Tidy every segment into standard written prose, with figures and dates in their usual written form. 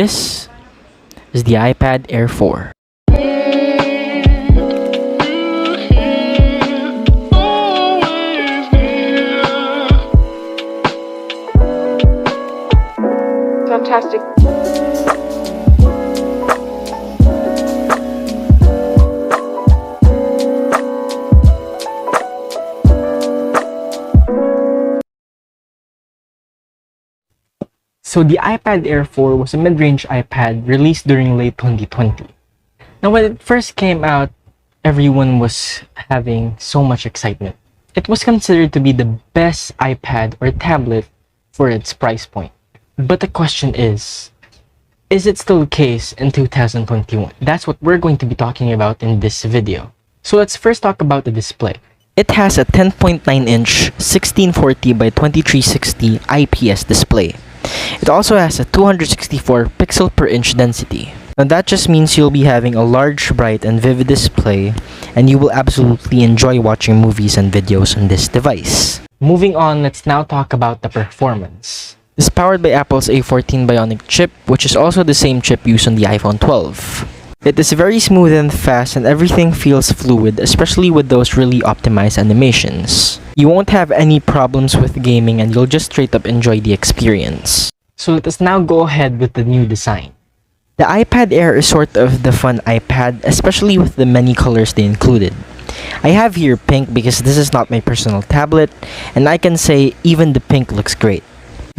This is the iPad Air 4. Fantastic. So the iPad Air 4 was a mid-range iPad released during late 2020. Now when it first came out, everyone was having so much excitement. It was considered to be the best iPad or tablet for its price point. But the question is it still the case in 2021? That's what we're going to be talking about in this video. So let's first talk about the display. It has a 10.9-inch 1640 by 2360 IPS display. It also has a 264 pixel per inch density. Now that just means you'll be having a large, bright, and vivid display, and you will absolutely enjoy watching movies and videos on this device. Moving on, let's now talk about the performance. It is powered by Apple's A14 Bionic chip, which is also the same chip used on the iPhone 12. It is very smooth and fast, and everything feels fluid, especially with those really optimized animations. You won't have any problems with gaming, and you'll just straight up enjoy the experience. So let us now go ahead with the new design. The iPad Air is sort of the fun iPad, especially with the many colors they included. I have here pink because this is not my personal tablet, and I can say even the pink looks great.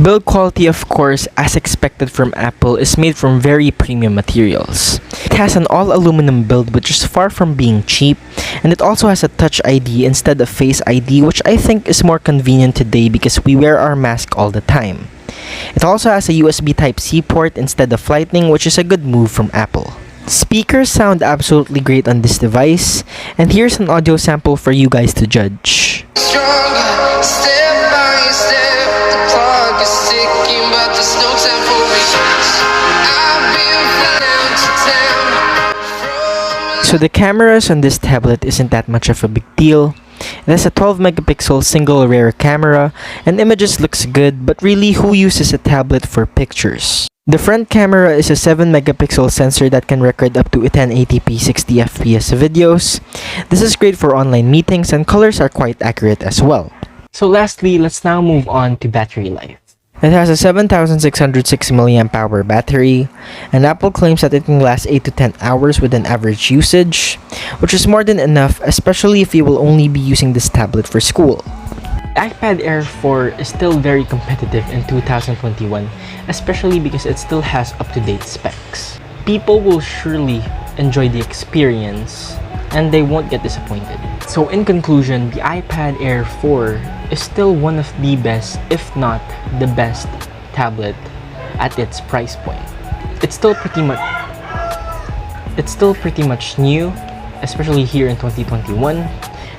Build quality, of course, as expected from Apple, is made from very premium materials. It has an all-aluminum build which is far from being cheap, and it also has a Touch ID instead of Face ID, which I think is more convenient today because we wear our mask all the time. It also has a USB Type-C port instead of Lightning, which is a good move from Apple. Speakers sound absolutely great on this device, and here's an audio sample for you guys to judge. Stronger, step by step, the clock is ticking, but there's no time for patience. I've been flying to town. So the cameras on this tablet isn't that much of a big deal. It has a 12 megapixel single rear camera, and images looks good, but really who uses a tablet for pictures? The front camera is a 7 megapixel sensor that can record up to 1080p 60 fps videos. This is great for online meetings, and colors are quite accurate as well. So lastly, let's now move on to battery life. It has a 7606 mAh battery, and Apple claims that it can last 8 to 10 hours with an average usage, which is more than enough, especially if you will only be using this tablet for school. The iPad Air 4 is still very competitive in 2021, especially because it still has up-to-date specs. People will surely enjoy the experience, and they won't get disappointed. So in conclusion, the iPad Air 4 is still one of the best, if not the best, tablet at its price point. It's still pretty much new, especially here in 2021.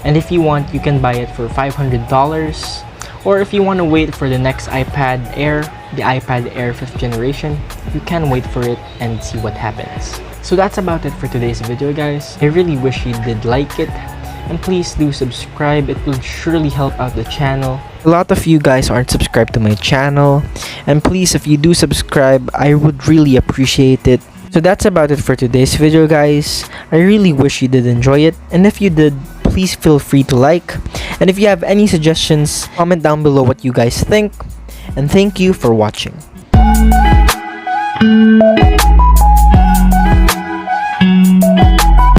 And if you want, you can buy it for $500. Or if you want to wait for the next iPad Air, the iPad Air 5th generation, you can wait for it and see what happens. So that's about it for today's video, guys. I really wish you did like it. And please do subscribe, it will surely help out the channel. A lot of you guys aren't subscribed to my channel. And please, if you do subscribe, I would really appreciate it. So that's about it for today's video, guys. I really wish you did enjoy it. And if you did, please feel free to like. And if you have any suggestions, comment down below what you guys think. And thank you for watching.